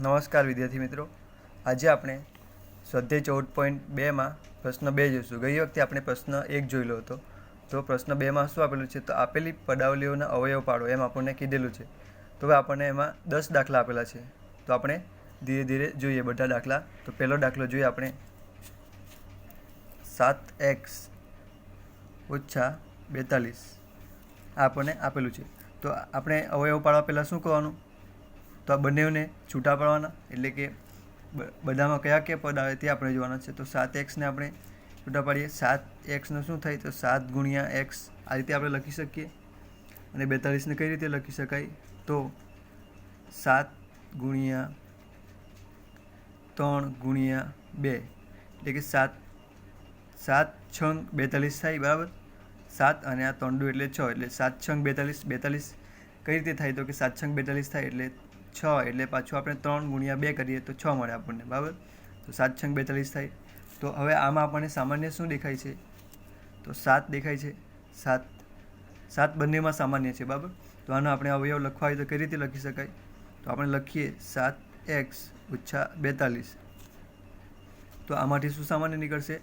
નમસ્કાર વિદ્યાર્થી મિત્રો, આજે આપણે સ્વાધ્યાય 14.2માં પ્રશ્ન 2 જોઈશું. ગઈ વખતે આપણે પ્રશ્ન 1 જોયેલો હતો. તો પ્રશ્ન 2માં શું આપેલું છે? તો આપેલી પદાવલીઓના અવયવ પાડો એમ આપણને કીધેલું છે. તો હવે આપણને એમાં 10 દાખલા આપેલા છે. તો આપણે ધીરે ધીરે જોઈએ બધા દાખલા. તો પહેલો દાખલો જોઈએ આપણે. 7x ઓછા 42 આ આપણને આપેલું છે. તો આપણે અવયવ પાડવા પહેલાં શું કરવાનું? તો આ બંનેને છૂટા પાડવાના, એટલે કે બધામાં કયા કયા પદ આવે તે આપણે જોવાના છે. તો 7x ને આપણે છૂટા પાડીએ. 7xનું શું થાય? તો 7 ગુણ્યા x આ રીતે આપણે લખી શકીએ. અને 42ને કઈ રીતે લખી શકાય? તો 7 ગુણ્યા 3 ગુણ્યા 2 એટલે કે 7 છંગ 42 થાય, બરાબર. 7 અને આ 3 દુ એટલે 6 એટલે 7 છંગ 42. 42 કઈ રીતે થાય? તો કે 7 છંગ 42 થાય એટલે 6 એટલે પાછું આપણે 3 ગુણ્યા 2 કરીએ તો 6 મળે આપણને, બરાબર. તો 7 છંગ 42 થાય. તો હવે આમાં આપણને સામાન્ય શું દેખાય છે? તો 7 દેખાય છે. 7 બંનેમાં સામાન્ય છે, બરાબર. તો આનો આપણે અવયવ લખવા હોય તો કઈ રીતે લખી શકાય? તો આપણે લખીએ 7x ઓછા 42. તો આમાંથી શું સામાન્ય નીકળશે?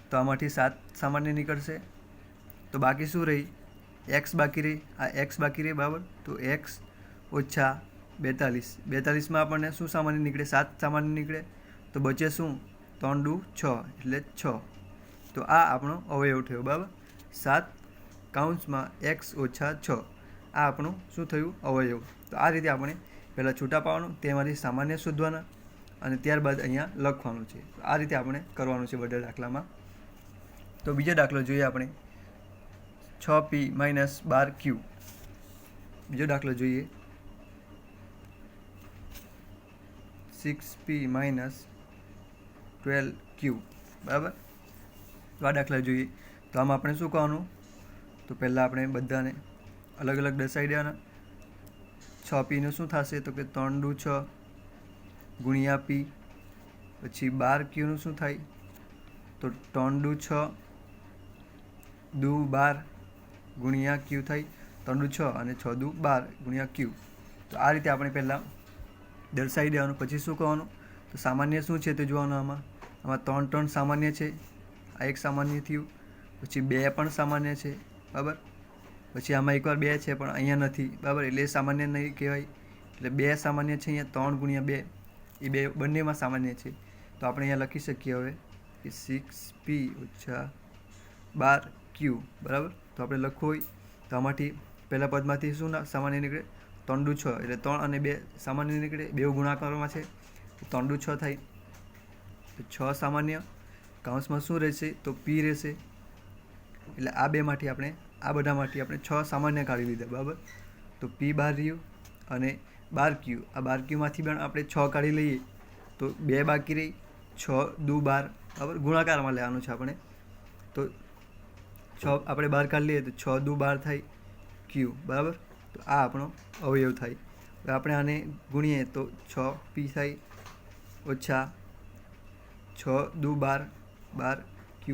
તો આમાંથી 7 સામાન્ય નીકળશે. તો બાકી શું રહી? x બાકી રહી. આ x બાકી રહી, બરાબર. તો x ઓછા 42. 42માં આપણને શું સામાન્ય નીકળે? 7 સામાન્ય નીકળે. તો બચે શું? 3 દુ 6 એટલે 6. તો આ આપણો અવયવ થયો, બરાબર. 7 કૌંસમાં x ઓછા 6 આ આપણું શું થયું? અવયવ. તો આ રીતે આપણે પહેલાં છૂટા પાડવાનું, તેમાંથી સામાન્ય શોધવાના અને ત્યારબાદ અહીંયા લખવાનું છે. આ રીતે આપણે કરવાનું છે બધા દાખલામાં. તો બીજો દાખલો જોઈએ આપણે. 6p - 12q. બીજો દાખલો જોઈએ. 6p - 12q, બરાબર. તો આ દાખલા જોઈએ. તો આમાં આપણે શું કરવાનું? તો પહેલાં આપણે બધાને અલગ અલગ દર્શાવી દેવાના. 6pનું શું થશે? તો કે 3 દુ 6 ગુણ્યા p. પછી 12qનું શું થાય? તો 3 દુ 6 દુ 12 ગુણ્યા q થાય. 3 દુ 6 અને 6 દુ 12 ગુણ્યા q. તો આ રીતે આપણે પહેલાં દર્શાવી દેવાનું. પછી શું કરવાનું? તો સામાન્ય શું છે તે જોવાનું. આમાં 3 સામાન્ય છે. આ એક સામાન્ય થયું. પછી 2 પણ સામાન્ય છે, બરાબર. પછી આમાં એકવાર 2 છે પણ અહીંયા નથી, બરાબર, એટલે એ સામાન્ય નહીં કહેવાય. એટલે 2 સામાન્ય છે. અહીંયા 3 ગુણ્યા 2 એ બંનેમાં સામાન્ય છે. તો આપણે અહીંયા લખી શકીએ હવે કે 6p ઓછા 12q, બરાબર. તો આપણે લખવું હોય તો આમાંથી પહેલા પદમાંથી શું સામાન્ય નીકળે? 3 દુ 6 એટલે 3 અને 2 સામાન્ય નીકળે. 2 ગુણાકારમાં છે. 3 દુ 6 થાય. તો 6 સામાન્ય. કૌંસમાં શું રહેશે? તો p રહેશે. એટલે આ બેમાંથી આપણે આ બધામાંથી આપણે 6 સામાન્ય કાઢી લીધા, બરાબર. તો p બહાર રહ્યું અને 12q. આ 12qમાંથી પણ આપણે 6 કાઢી લઈએ તો 2 બાકી રહી. 6 દુ 12, બરાબર. ગુણાકારમાં લેવાનું છે આપણે. તો 6 આપણે બહાર કાઢી લઈએ તો 6 દુ 12 થાય q, બરાબર. તો આ આપણો અવયવ થાય. હવે આપણે આને ગુણીએ તો 6p થાય ઓછા 6 દુ 12 12q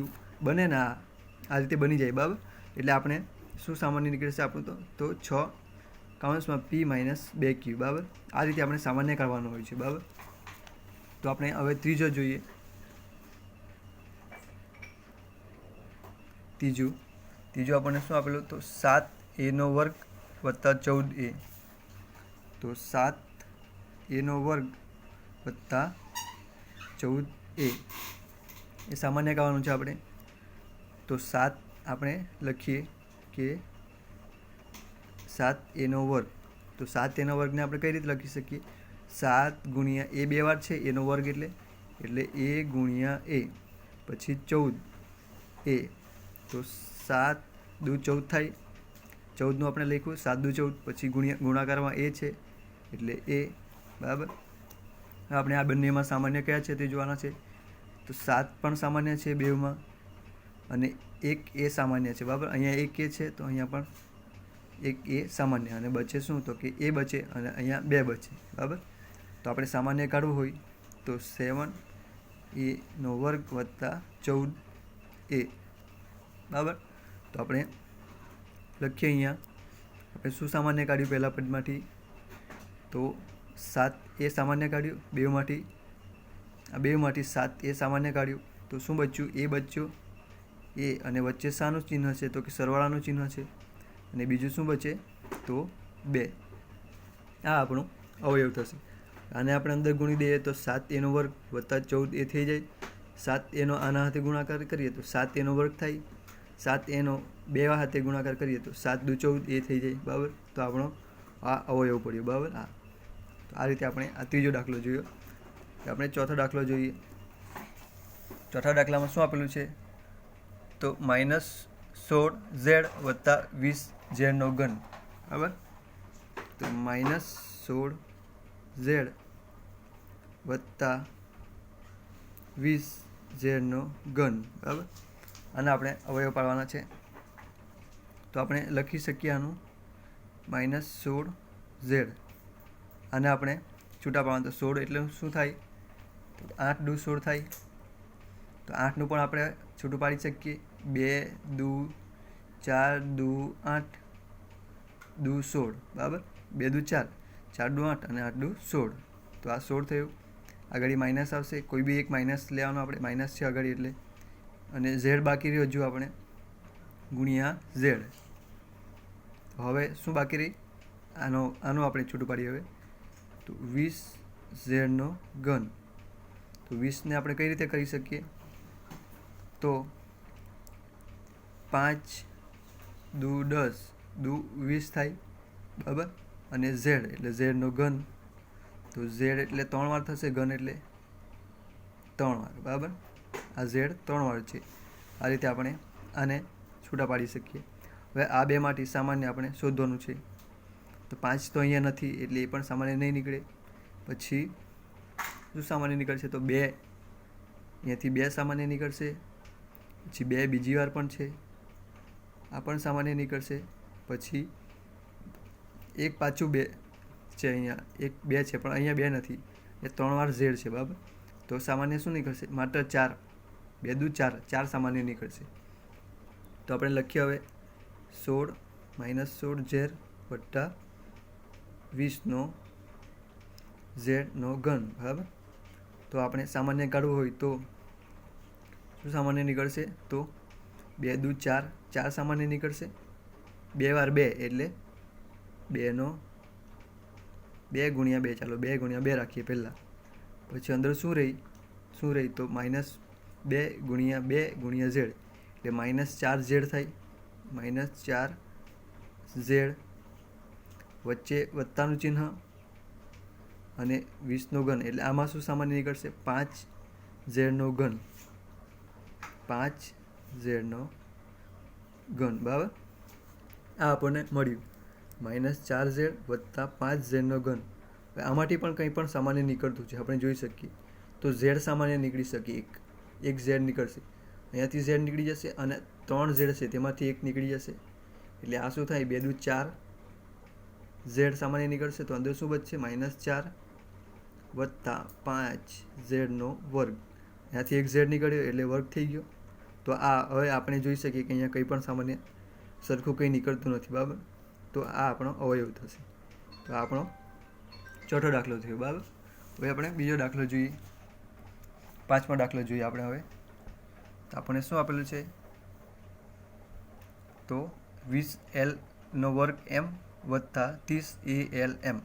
બને ને આ રીતે બની જાય, બરાબર. એટલે આપણે શું સામાન્ય નીકળશે આપણું? તો 6 કૌંસમાં p - 2q, બરાબર. આ રીતે આપણે સામાન્ય કરવાનું હોય છે, બરાબર. તો આપણે હવે ત્રીજો જોઈએ. ત્રીજું આપણને શું આપેલું? તો 7a² વત્તા 14a. તો 7a² વત્તા 14a એ સામાન્ય કરવાનું છે આપણે. તો 7 આપણે લખીએ કે 7a². તો 7a² ને આપણે કઈ રીતે લખી શકીએ? 7 ગુણ્યા a 2 વાર છે, a² એટલે a ગુણ્યા a પછી 14a. તો 7 દુ 14 થાય. 14નું આપણે લખ્યું 7 દુ 14 પછી ગુણાકારમાં a છે એટલે a, બરાબર. આપણે આ બંનેમાં સામાન્ય કયા છે તે જોવાના છે. તો 7 પણ સામાન્ય છે બેમાં અને એક એ સામાન્ય છે, બરાબર. અહીંયા એક એ છે તો અહીંયા પણ એક એ સામાન્ય. અને બચે શું? તો કે એ બચે અને અહીંયા 2 બચે, બરાબર. તો આપણે સામાન્ય કાઢવું હોય તો 7a² વત્તા 14a, બરાબર. તો આપણે લખીએ અહીંયા આપણે શું સામાન્ય કાઢ્યું પહેલા પદમાંથી? તો 7 એ સામાન્ય કાઢ્યું, બેમાંથી 7 એ સામાન્ય કાઢ્યું તો શું બચ્યું? એ બચ્યો એ, અને વચ્ચે શાનું ચિહ્ન છે? તો કે સરવાળાનું ચિહ્ન છે. અને બીજું શું બચે? તો 2. આ આપણું અવયવ થશે. આને આપણે અંદર ગુણી દઈએ તો 7a² વત્તા 14a થઈ જાય. 7a આના હાથે ગુણાકાર કરીએ તો 7a² થાય. 7a બે હાથે ગુણાકાર કરીએ તો 7 દુ 14 એ થઈ જાય. બરાબર, તો આપણો આ અવયવ પડ્યો. બરાબર, તો આ રીતે આપણે આ ત્રીજો દાખલો જોયો. આપણે ચોથો દાખલો જોઈએ. ચોથા દાખલામાં શું આપેલું છે? તો -16z વત્તા 20z². બરાબર, તો -16z વત્તા 20z². બરાબર, આને આપણે અવયવ પાડવાના છે. તો આપણે લખી શકીએ આનું -16z. આને આપણે છૂટા પાડવાના. તો 16 એટલે શું થાય? 8 દુ 16 થાય. તો 8નું પણ આપણે છૂટું પાડી શકીએ. 2 દુ 4 દુ 8 દુ 16. બરાબર, 2 દુ 4, 4 દુ 8 અને 8 દુ 16. તો આ 16 થયું. આગળ માઇનસ આવશે, કોઈ બી એક માઇનસ લેવાનો આપણે. માઇનસ છે આગળ એટલે. અને ઝેડ બાકી રહ્યો હજુ આપણે, ગુણ્યા ઝેડ. હવે શું બાકી રહી? આનું આપણે છૂટું પાડીએ હવે. તો 20z². તો 20ને આપણે કઈ રીતે કરી શકીએ? તો 5 દુ 10 દુ 20 થાય. બરાબર, અને ઝેડ એટલે z². તો ઝેડ એટલે 3 વાર થશે, ઘન એટલે 3 વાર. બરાબર, આ ઝેડ 3 વાર છે. આ રીતે આપણે આને છૂટા પાડી શકીએ. હવે આ બેમાંથી સામાન્ય આપણે શોધવાનું છે. તો 5 તો અહીંયા નથી એટલે એ પણ સામાન્ય નહીં નીકળે. પછી શું સામાન્ય નીકળશે? તો 2, અહીંયાથી 2 સામાન્ય નીકળશે. પછી 2 બીજી વાર પણ છે, આ પણ સામાન્ય નીકળશે. પછી એક પાછું 2 છે, અહીંયા એક 2 છે પણ અહીંયા 2 નથી, એ 3 વાર ઝેડ છે. બરાબર, તો સામાન્ય શું નીકળશે? માત્ર 4. 2 દુ 4, 4 સામાન્ય નીકળશે. તો આપણે લખીએ હવે 16 -16z વત્તા 20z². બરાબર, તો આપણે સામાન્ય કાઢવું હોય તો શું સામાન્ય નીકળશે? તો 2 દુ 4, 4 સામાન્ય નીકળશે. 2 વાર 2 એટલે 2 ગુણ્યા 2. ચાલો 2 ગુણ્યા 2 રાખીએ પહેલાં. પછી અંદર શું રહી? તો -2 ગુણ્યા 2 ગુણ્યા z એટલે -4z થાય. -4z વચ્ચે વત્તાનું ચિહ્ન અને 20² એટલે આમાં શું સામાન્ય નીકળશે? 5z². 5z². બરાબર, આ આપણને મળ્યું -4z વત્તા 5z². આમાંથી પણ કંઈ પણ સામાન્ય નીકળતું છે આપણે જોઈ શકીએ. તો ઝેડ સામાન્ય નીકળી શકે, એક ઝેડ નીકળશે. અહીંયાથી ઝેડ નીકળી જશે અને 3 ઝેડ છે તેમાંથી એક નીકળી જશે. એટલે આ શું થાય? 2 દુ 4 ઝેડ સામાન્ય નીકળશે. તો અંદર શું બચશે? -4 વત્તા 5z². અહીંયાથી એક ઝેડ નીકળ્યો એટલે વર્ગ થઈ ગયો. તો આ હવે આપણે જોઈ શકીએ કે અહીંયા કંઈ પણ સામાન્ય સરખું કંઈ નીકળતું નથી. બરાબર, તો આ આપણો અવયવ થશે. તો આ આપણો ચોથો દાખલો થયો. બરાબર, હવે આપણે બીજો દાખલો જોઈએ. 5મો દાખલો જોઈએ આપણે હવે. તો આપણને શું આપેલું છે? તો 20l² વત્તા 30alm.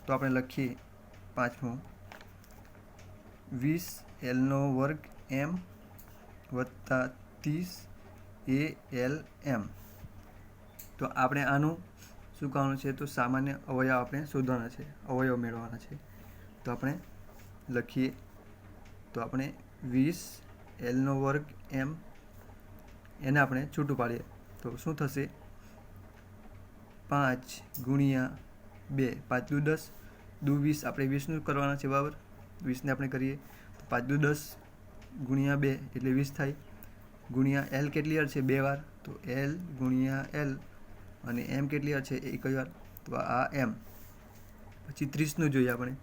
તો આપણે લખીએ 5મું 20l² વત્તા 30alm. તો આપણે આનું શું કરવાનું છે? તો સામાન્ય અવયવ આપણે શોધવાના છે, અવયવ મેળવવાના છે. તો આપણે લખીએ. તો આપણે 20l²m એને આપણે છૂટું પાડીએ તો શું થશે? 5 ગુણ્યા 2, 5 દુ 10 દુ 20. આપણે 20નું કરવાના છે. બરાબર, 20ને આપણે કરીએ તો 5 દુ 10 ગુણ્યા 2 એટલે 20 થાય. ગુણ્યા l કેટલી વાર છે? 2 વાર. તો l ગુણ્યા l. અને m કેટલી વાર છે? 1 વાર. તો આ m. પછી 30નું જોઈએ આપણે.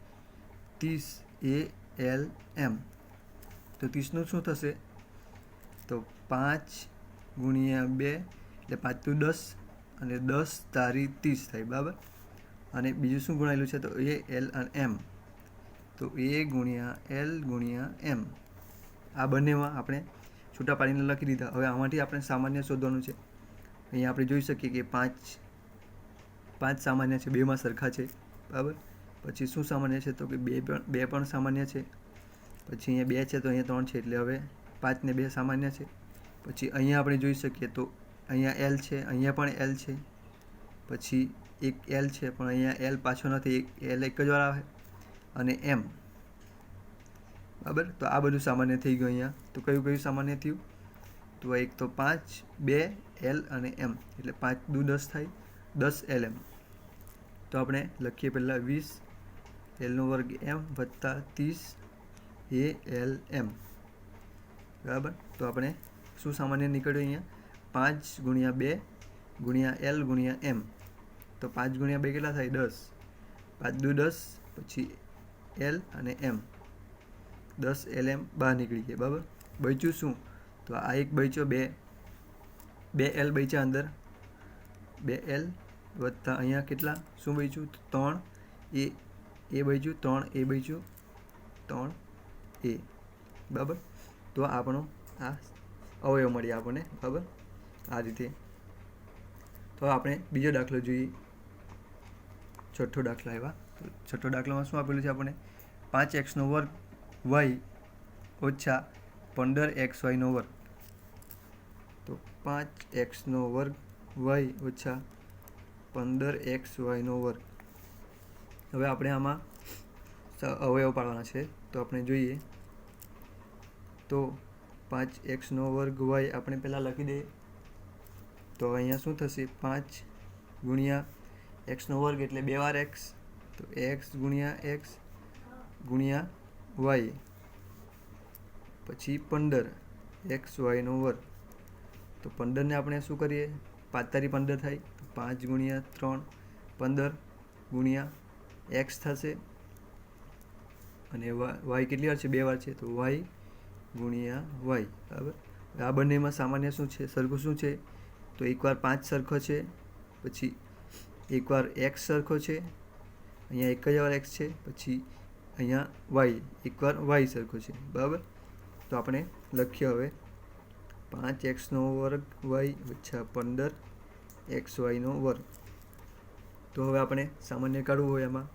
30alm. તો 30નું શું થશે? તો 5 ગુણ્યા 2 એટલે 5 દુ 10 અને 10 તારી 30 થાય. બરાબર, અને બીજું શું ગુણાયેલું છે? તો એ એલ અને એમ. તો એ ગુણ્યા એલ ગુણ્યા એમ. આ બંનેમાં આપણે છૂટા પાડીને લખી દીધા. હવે આમાંથી આપણે સામાન્ય શોધવાનું છે. અહીંયા આપણે જોઈ શકીએ કે પાંચ સામાન્ય છે, બેમાં સરખા છે, બરાબર. પછી શું સામાન્ય છે? તો કે બે પણ સામાન્ય છે. પછી અહીંયા 2 છે તો અહીંયા 3 છે, એટલે હવે 5 ને 2 સામાન્ય છે. પછી અહીંયા આપણે જોઈ શકીએ તો અહીંયા એલ છે, અહીંયા પણ એલ છે. પછી એક એલ છે પણ અહીંયા એલ પાછો નથી, એલ એક જ વાર આવે. અને એમ, બરાબર. તો આ બધું સામાન્ય થઈ ગયું અહીંયા. તો કયું કયું સામાન્ય થયું? તો એક તો 5, 2, એલ અને એમ, એટલે 5 દુ 10 થાય, 10 LM. તો આપણે લખીએ પહેલાં 20 L નો વર્ગ એમ વત્તા 30 ALM, બરાબર. તો આપણે શું સામાન્ય નીકળ્યું અહીંયા? 5 ગુણ્યા 2 ગુણ્યા એલ ગુણ્યા એમ. તો 5 ગુણ્યા 2 કેટલા થાય? 10. 5 દુ 10, પછી એલ અને એમ, 10 LM બહાર નીકળી ગયા, બરાબર. બચ્યું શું? તો આ એક બચ્યો, 2 એલ બચ્યા અંદર, 2 એલ વત્તા અહીંયા કેટલા શું બચ્યું? 3 એ બચ્યું, 3 એ બચ્યું, 3 એ, બરાબર. તો આપણો આ અવયવ મળ્યા આપણને, બરાબર, આ રીતે. તો આપણે બીજો દાખલો જોઈએ. છઠ્ઠો દાખલો આવ્યા. તો છઠ્ઠો દાખલામાં શું આપેલું છે આપણને? 5x નો વર્ગ y ઓછા 15xy નો વર્ગ. તો 5x નો વર્ગ y ઓછા 15xy નો વર્ગ. હવે આપણે આમાં અવયવ પાડવાના છે. તો આપણે જોઈએ તો 5x નો વર્ગ y આપણે પહેલાં લખી દઈએ. તો અહીંયા શું થશે? 5 ગુણ્યા x નો વર્ગ એટલે 2 વાર x, તો x ગુણ્યા x ગુણ્યા y, પછી 15xy નો વર્ગ. તો 15 ને આપણે શું કરીએ? 5 તારી 15 થાય, તો 5 ગુણ્યા 3 15 ગુણ્યા x થશે, અને y કેટલી વાર છે? 2 વાર છે, તો y ગુણ્યા y, બરાબર. આ બંનેમાં સામાન્ય શું છે? સરખું શું છે? તો એકવાર 5 સરખો છે, પછી એકવાર x સરખો છે, અહીંયા એક જ વાર x છે, પછી અહીંયા y એકવાર y સરખો છે, બરાબર. તો આપણે લખીએ હવે 5x નો વર્ગ y ઓછા 15xy નો વર્ગ. તો હવે આપણે સામાન્ય કાઢવું હોય એમાં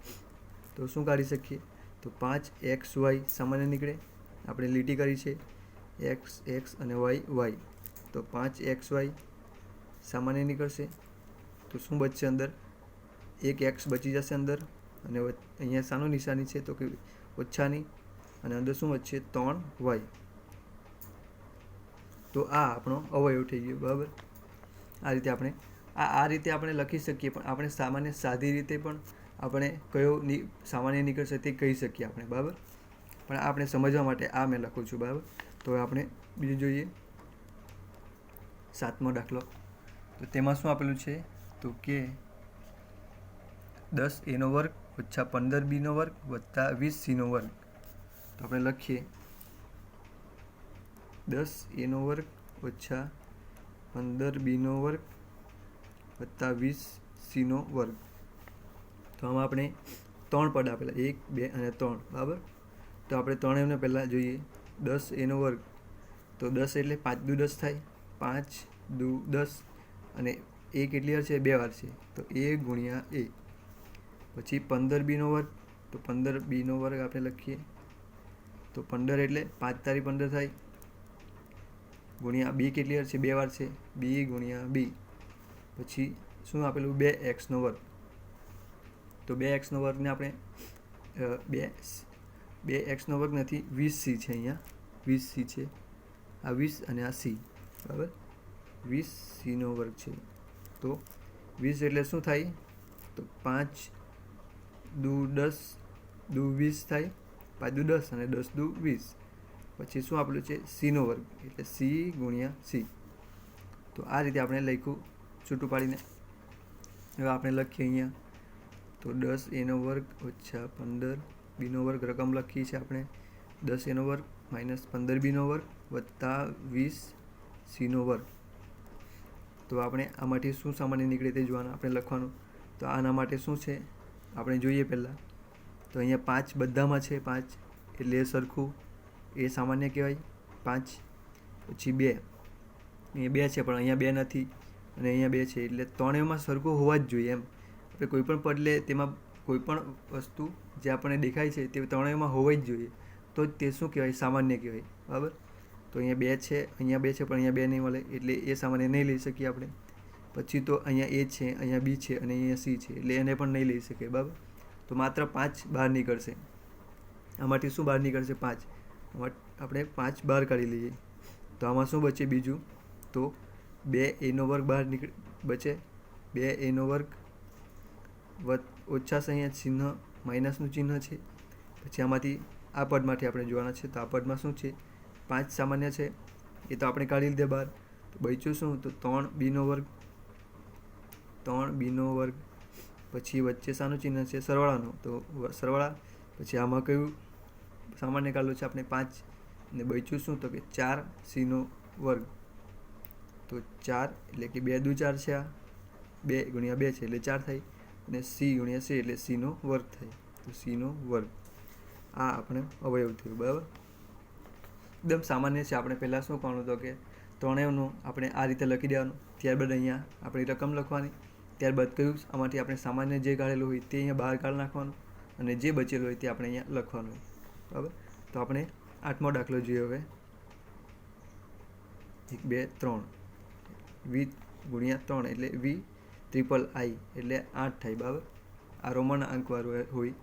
તો શું કાઢી શકીએ? તો 5xy સામાન્ય નીકળે, આપણે લીટી કરી છે, x અને y. તો 5xy સામાન્ય નીકળશે, તો શું બચશે અંદર? એક x બચી જશે અંદર, અને અહીંયા શાનું નિશાની છે? તો કે ઓછાની, અને અંદર શું વચ્ચે? 3y. તો આ આપણો અવયવ થઈ ગયો, બરાબર. આ રીતે આપણે આપણે લખી શકીએ, પણ આપણે સામાન્ય સાદી રીતે પણ આપણે કયો સામાન્ય નીકળશે તે કહી શકીએ આપણે, બરાબર. પણ આપણે સમજવા માટે આ મેં લખું છું, બરાબર. તો આપણે બીજું જોઈએ. 7મો દાખલો. તો તેમાં શું આપેલું છે? તો કે 10a નો વર્ગ ઓછા 15b નો વર્ગ વત્તા 20c નો વર્ગ. તો આપણે લખીએ 10a નો વર્ગ ઓછા 15b નો વર્ગ વત્તા 20c નો વર્ગ. તો આમાં આપણે 3 પદ આપેલા, 1, 2 અને 3, બરાબર. તો આપણે 3 એમને પહેલાં જોઈએ. 10a નો વર્ગ, તો 10 એટલે 5 દુ 10 થાય, 5 દુ 10, અને એ કેટલી વાર છે? 2 વાર છે, તો a ગુણ્યા a. પછી 15b નો વર્ગ, તો 15b નો વર્ગ આપણે લખીએ, તો 15 એટલે 5 તારી 15 થાય, ગુણ્યા b કેટલી વાર છે? 2 વાર છે, b ગુણ્યા b. પછી શું આપેલું? 2x નો વર્ગ. તો 2x નો વર્ગને આપણે 2x નો વર્ગ નથી, 20c છે, અહીંયા 20c છે, આ 20 અને આ c, બરાબર. 20c નો વર્ગ છે. તો 20 એટલે શું થાય? તો 5 દુ 10 દુ 20 થાય, 5 દુ 10 અને 10 દુ 20. પછી શું આપેલું છે? c નો વર્ગ, એટલે c ગુણ્યા c. તો આ રીતે આપણે લખ્યું છૂટું પાડીને. હવે આપણે લખીએ અહીંયા તો 10a નો વર્ગ ઓછા 15b નો વર્ગ રકમ લખીએ છીએ આપણે, 10a નો વર્ગ માઇનસ 15b નો વર્ગ વત્તા 20c નો વર્ગ. તો આપણે આમાંથી શું સામાન્ય નીકળે તે જોવાનું, આપણે લખવાનું. તો આના માટે શું છે? આપણે જોઈએ પહેલાં તો અહીંયા 5 બધામાં છે 5 એટલે એ સરખું, એ સામાન્ય કહેવાય 5. પછી 2, અહીંયા 2 છે પણ અહીંયા 2 નથી અને અહીંયા 2 છે એટલે ત્રણેયમાં સરખું હોવા જ જોઈએ એમ. આપણે કોઈ પણ પદ લે તેમાં કોઈ પણ વસ્તુ જે આપણને દેખાય છે તે ત્રણેયમાં હોવી જ જોઈએ, તો જ તે શું કહેવાય, સામાન્ય કહેવાય. બરાબર. તો અહીંયા 2 છે, અહીંયા 2 છે પણ અહીંયા 2 નહીં મળે એટલે એ સામાન્ય નહીં લઈ શકીએ આપણે. પછી તો અહીંયા એ છે, અહીંયા બી છે અને અહીંયા સી છે એટલે એને પણ નહીં લઈ શકીએ. બરાબર. તો માત્ર 5 બહાર નીકળશે. આમાંથી શું બહાર નીકળશે? 5. આપણે 5 બહાર કાઢી લઈએ તો આમાં શું બચે બીજું? તો 2a² બહાર બચે. 2a² ઓછા અહીંયા ચિહ્ન માઇનસનું ચિહ્ન છે. પછી આમાંથી આ પદમાંથી આપણે જોવાના છે તો આ પદમાં શું છે? 5 સામાન્ય છે એ તો આપણે કાઢી લીધે બહાર. તો બચ્યું શું? તો 3b². 3b². પછી વચ્ચે શાનું ચિહ્ન છે? સરવાળાનું. તો સરવાળા. પછી આમાં કયું સામાન્ય કાઢેલું છે આપણે? 5. અને બચ્યું શું? તો કે 4c². તો 4 એટલે કે 2 દુ 4 છે. આ 2 × 2 છે એટલે 4 થાય અને c × c એટલે c² થાય. તો c². આ આપણે અવયવ થયું. બરાબર. એકદમ સામાન્ય છે. આપણે પહેલાં શું કરવાનું હતું કે ત્રણેયનું આપણે આ રીતે લખી દેવાનું, ત્યારબાદ અહીંયા આપણી રકમ લખવાની, ત્યારબાદ કયું આમાંથી આપણે સામાન્ય જે કાઢેલું હોય તે અહીંયા બહાર કાઢી નાખવાનું અને જે બચેલું હોય તે આપણે અહીંયા લખવાનું હોય. બરાબર. તો આપણે 8મો દાખલો જોઈએ હવે. 1 2 3 v × 3 એટલે v ટ્રિપલ i એટલે 8 થાય. બરાબર. આ રોમન અંકવાળું હોય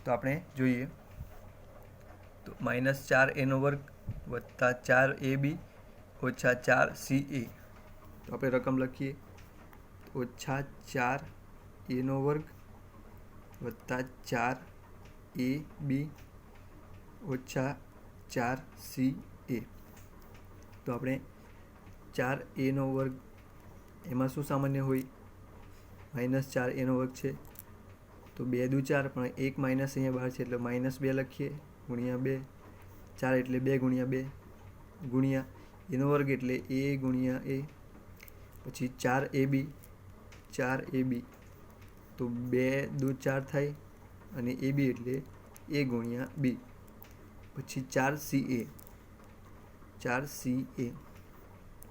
તો આપણે જોઈએ તો -4a² વત્તા 4ab ઓછા 4ca. તો આપણે રકમ લખીએ ઓછા 4a² વત્તા 4ab ઓછા 4ca. તો આપણે 4a² એમાં શું સામાન્ય હોય? -4a² છે તો 2 દુ 4 પણ એક માઇનસ અહીંયા બહાર છે એટલે -2 લખીએ × 2. 4 એટલે 2 × 2 ગુણ્યા a² એટલે a × a. પછી 4ab. 4ab તો 2 દુ 4 થાય અને ab એટલે a × b. પછી 4ca. 4ca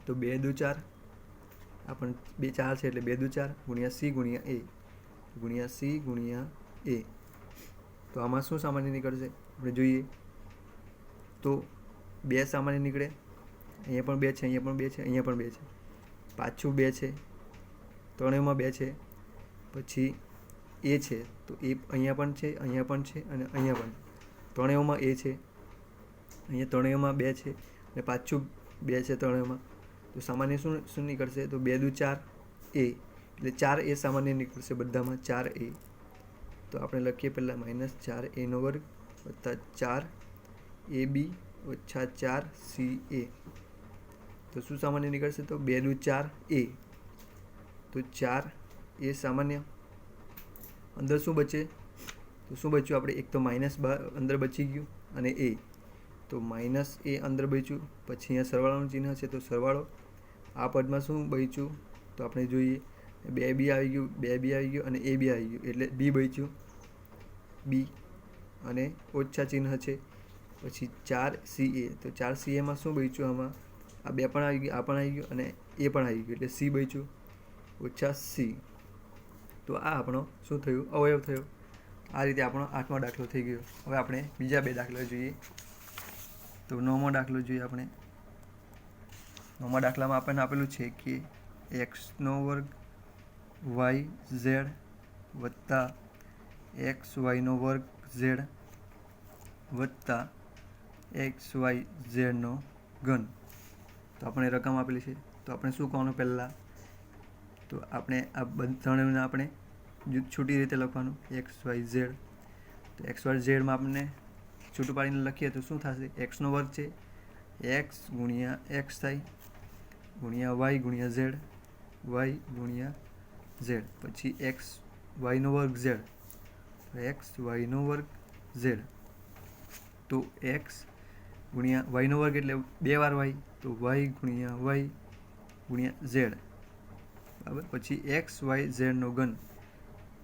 તો 2 દુ 4 આ પણ 2 4 છે એટલે 2 દુ 4 ગુણ્યા c × a ગુણ્યા c × a. તો આમાં શું સામાન્ય નીકળશે આપણે જોઈએ તો 2 સામાન્ય નીકળે. અહીંયા પણ 2 છે, અહીંયા પણ 2 છે, અહીંયા પણ 2 છે, પાછું 2 છે, ત્રણેયમાં 2 છે. પછી એ છે તો એ અહીંયા પણ છે, અહીંયા પણ છે અને અહીંયા પણ. ત્રણેયમાં એ છે, અહીંયા ત્રણેયમાં 2 છે અને પાછું 2 છે ત્રણેયમાં. તો સામાન્ય શું નીકળશે? તો 2 દુ 4 a એટલે 4a સામાન્ય નીકળશે બધામાં. 4a. તો આપણે લખીએ પહેલાં -4a² વત્તા 4ab ઓછા 4ca. તો શું સામાન્ય નીકળશે? તો 2 દુ 4a. તો 4a સામાન્ય. અંદર શું બચે? તો શું બચ્યું આપણે? એક તો માઇનસ અંદર બચી ગયું અને a. તો -a અંદર બચ્યું. પછી અહીંયા સરવાળાનું ચિહ્ન છે તો સરવાળો. આ પદમાં શું બચ્યું? તો આપણે જોઈએ 2b આવી ગયું, 2b આવી ગયું અને ab આવી ગયું એટલે b બચ્યું. b અને ઓછા ચિહ્ન છે. પછી 4ca. તો 4ca શું બચ્યું? આમાં આ 2 પણ આવી ગયું, આ પણ આવી ગયું અને એ પણ આવી ગયું એટલે c બચ્યું ઓછા c. તો આ આપણો શું થયું? અવયવ થયો. આ રીતે આપણો 8મો દાખલો થઈ ગયો. હવે આપણે બીજા 2 દાખલા જોઈએ. તો 9મો દાખલો જોઈએ આપણે. 9મા દાખલામાં આપણને આપેલું છે કે x² yz વત્તા xy² z વત્તા xyz². તો આપણે રકમ આપેલી છે તો આપણે શું કરવાનું? પહેલાં તો આપણે આ ત્રણેયને આપણે છૂટી રીતે લખવાનું xyz. તો xyzમાં આપણે છૂટું પાડીને લખીએ તો શું થશે? x² છે, x × x થાય ગુણ્યા y × z, y × z. પછી xy² z, xy² z. તો x ગુણ્યા y² એટલે 2 વાર y તો y ગુણ્યા y ગુણ્યા z. બરાબર. પછી xyz².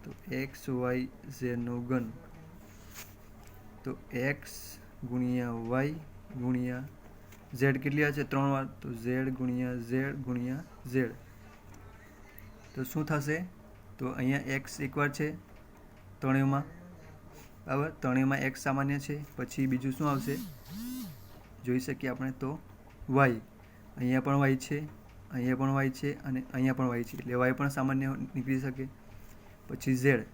તો એક્સ વાય ઝેડનો ઘન, તો એક્સ ગુણ્યા વાય ગુણ્યા ઝેડ કેટલી વાર છે? 3 વાર, તો ઝેડ ગુણ્યા ઝેડ ગુણ્યા ઝેડ. તો શું થશે? તો અહીંયા એક્સ એકવાર છે ત્રણેયમાં, બરાબર, ત્રણેયમાં એક્સ સામાન્ય છે. પછી બીજું શું આવશે જોઈ શકીએ આપણે, તો વાય, અહીંયા પણ વાય છે, અહીંયા પણ વાય છે અને અહીંયા પણ વાય છે, એટલે વાય પણ સામાન્ય નીકળી શકે. પછી ઝેડ,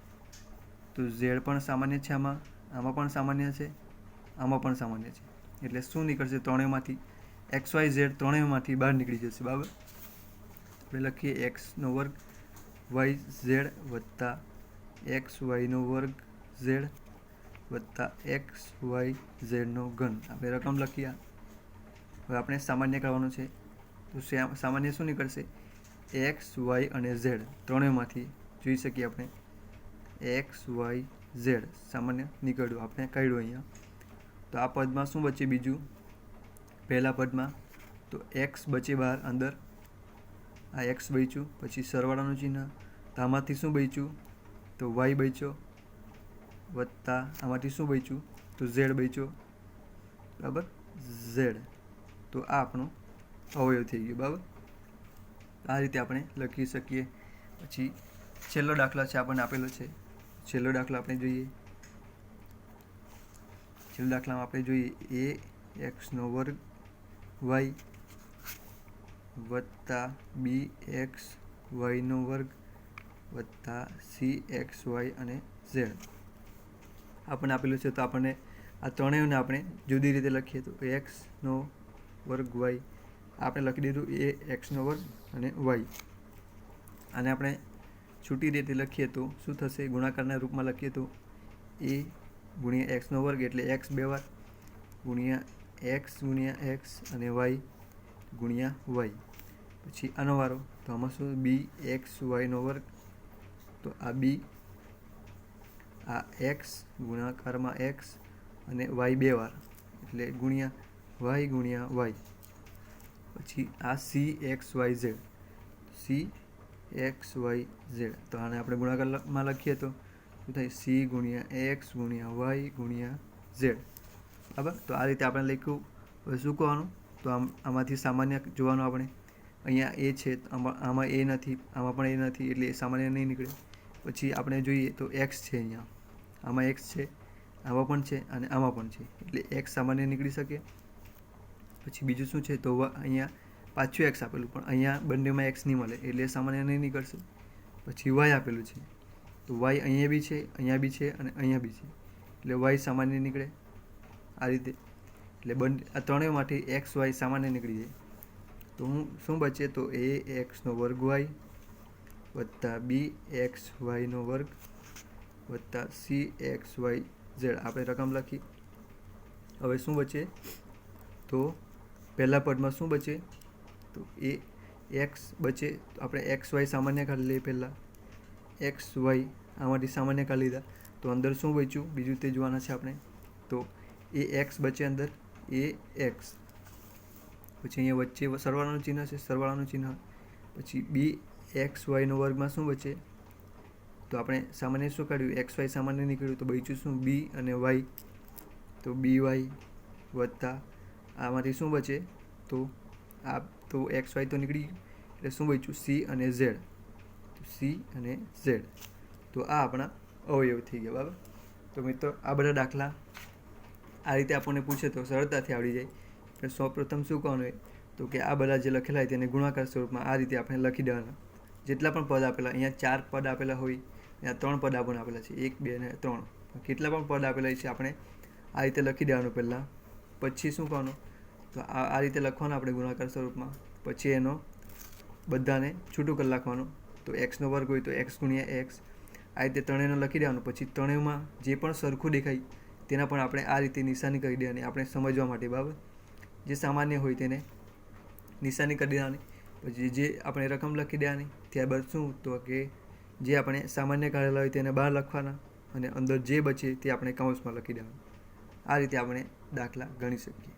તો ઝેડ પણ સામાન્ય છે, આમાં પણ સામાન્ય છે, આમાં પણ સામાન્ય છે, એટલે શું નીકળશે? ત્રણેયમાંથી એક્સ વાય ઝેડ ત્રણેયમાંથી બહાર નીકળી જશે, બરાબર. આપણે લખીએ એક્સનો વર્ગ વાય ઝેડ વત્તા એક્સ વાયનો વર્ગ ઝેડ વત્તા એક્સ વાય ઝેડનો ઘન. આપણે રકમ લખીએ. હવે આપણે સામાન્ય કરવાનું છે, તો સામાન્ય શું નીકળશે? એક્સ વાય અને ઝેડ ત્રણેયમાંથી જોઈ શકીએ આપણે એક્સ વાય ઝેડ સામાન્ય નીકળ્યું, આપણે કાઢ્યું અહીંયા. તો આ પદમાં શું બચે બીજું? પહેલા પદમાં તો એક્સ બચે બહાર, અંદર આ એક્સ બચ્યું, પછી સરવાળાનું ચિહ્ન, તો આમાંથી શું બચ્યું? તો વાય બચ્યો વત્તા આમાંથી શું બચ્યું? તો ઝેડ બચ્યો, બરાબર, ઝેડ. તો આ આપણો અવયવ થઈ ગયો, બરાબર. આ રીતે આપણે લખી શકીએ. પછી છેલ્લો દાખલો છે આપણને આપેલો છે, છેલ્લો દાખલો આપણે જોઈએ. છેલ્લા દાખલામાં આપણે જોઈએ એ એક્સનો વર્ગ વાય વત્તા બી એક્સ વાયનો વર્ગ વત્તા સી એક્સ વાય અને ઝેડ આપણને આપેલું છે. તો આપણને આ ત્રણેયને આપણે જુદી રીતે લખીએ, તો એક્સનો વર્ગ વાય આપણે લખી દીધું એ એક્સનો વર્ગ અને વાય. આને આપણે છૂટી રીતે લખીએ તો શું થશે? ગુણાકારના રૂપમાં લખીએ તો એ ગુણ્યા એક્સનો વર્ગ એટલે એક્સ 2 વાર ગુણ્યા એક્સ અને વાય ગુણ્યા વાય. પછી આનો વારો, તો આમાં શું? બી એક્સ વાયનો વર્ગ, તો આ બી, આ એક્સ ગુણાકારમાં એક્સ અને વાય 2 વાર એટલે ગુણ્યા વાય. પછી આ C X Y Z, C X Y Z, તો આને આપણે ગુણાકારમાં લખીએ તો શું થાય? સી ગુણ્યા એક્સ ગુણ્યા વાય ગુણ્યા ઝેડ, બરાબર. તો આ રીતે આપણે લખ્યું. હવે શું કરવાનું? તો આમાંથી સામાન્ય જોવાનું આપણે. અહીંયા એ છે, આમાં એ નથી, આમાં પણ એ નથી, એટલે એ સામાન્ય નહીં નીકળે. પછી આપણે જોઈએ તો એક્સ છે, અહીંયા આમાં એક્સ છે, આમાં પણ છે અને આમાં પણ છે, એટલે એક્સ સામાન્ય નીકળી શકે. પછી બીજું શું છે? તો અહીંયા પાછું એક્સ આપેલું, પણ અહીંયા બંનેમાં એક્સ નહીં મળે, એટલે સામાન્ય નહીં નીકળશે. પછી વાય આપેલું છે, તો વાય અહીંયા બી છે, અહીંયા બી છે અને અહીંયા બી છે, એટલે વાય સામાન્ય નીકળે આ રીતે. એટલે આ ત્રણેયમાંથી એક્સ વાય સામાન્ય નીકળી જાય. તો શું બચે? તો એ એક્સનો વર્ગ વાય વત્તા બી એક્સ વાયનો વર્ગ વત્તા સી એક્સ વાય ઝેડ. આપણે રકમ લખી. હવે શું બચે? તો પહેલા પદમાં શું બચે? તો એ એક્સ બચે, તો આપણે એક્સ વાય સામાન્ય કાઢી લઈએ. પહેલાં એક્સ વાય આમાંથી સામાન્ય કાઢી લીધા, તો અંદર શું બચ્યું બીજું તે જોવાના છે આપણે. તો એ એક્સ બચે અંદર, એ એક્સ. પછી અહીંયા વચ્ચે સરવાળાનું ચિહ્ન છે, સરવાળાનું ચિહ્ન. પછી બી એક્સ વાયનો વર્ગમાં શું બચે? તો આપણે સામાન્ય શું કાઢ્યું? એક્સ વાય સામાન્ય નીકળ્યું, તો બચ્યું શું? બી અને વાય, તો બી વાય વત્તા આમાંથી શું બચે? તો આ તો એક્સ વાય તો નીકળી ગયું, એટલે શું બચ્યું? સી અને ઝેડ, સી અને ઝેડ. તો આ આપણા અવયવ થઈ ગયા, બરાબર. તો મિત્રો આ બધા દાખલા આ રીતે આપણને પૂછે તો સરળતાથી આવડી જાય. એટલે સૌપ્રથમ શું કરવાનું હોય? તો કે આ બધા જે લખેલા હોય તેને ગુણાકાર સ્વરૂપમાં આ રીતે આપણે લખી દેવાના. જેટલા પણ પદ આપેલા, અહીંયા 4 પદ આપેલા હોય, અહીંયા 3 પદ આપણને આપેલા છે, 1 2 અને 3, કેટલા પણ પદ આપેલા છે આપણે આ રીતે લખી દેવાનું પહેલાં. પછી શું કરવાનું? તો આ રીતે લખવાનું આપણે ગુણાકાર સ્વરૂપમાં. પછી એનો બધાને છૂટું કરી નાખવાનું. તો એક્સનો વર્ગ હોય તો એક્સ ગુણ્યા એક્સ, આ રીતે ત્રણેયનો લખી દેવાનું. પછી ત્રણેયમાં જે પણ સરખું દેખાય તેના પણ આપણે આ રીતે નિશાની કરી દેવાની, આપણે સમજવા માટે, બરાબર. જે સામાન્ય હોય તેને નિશાની કરી દેવાની. પછી જે આપણે રકમ લખી દેવાની. ત્યારબાદ શું? તો કે જે આપણે સામાન્ય કાઢેલા હોય તેને બહાર લખવાના અને અંદર જે બચે તે આપણે કૌંસમાં લખી દેવાનું. આ રીતે આપણે દાખલા ગણી શકીએ.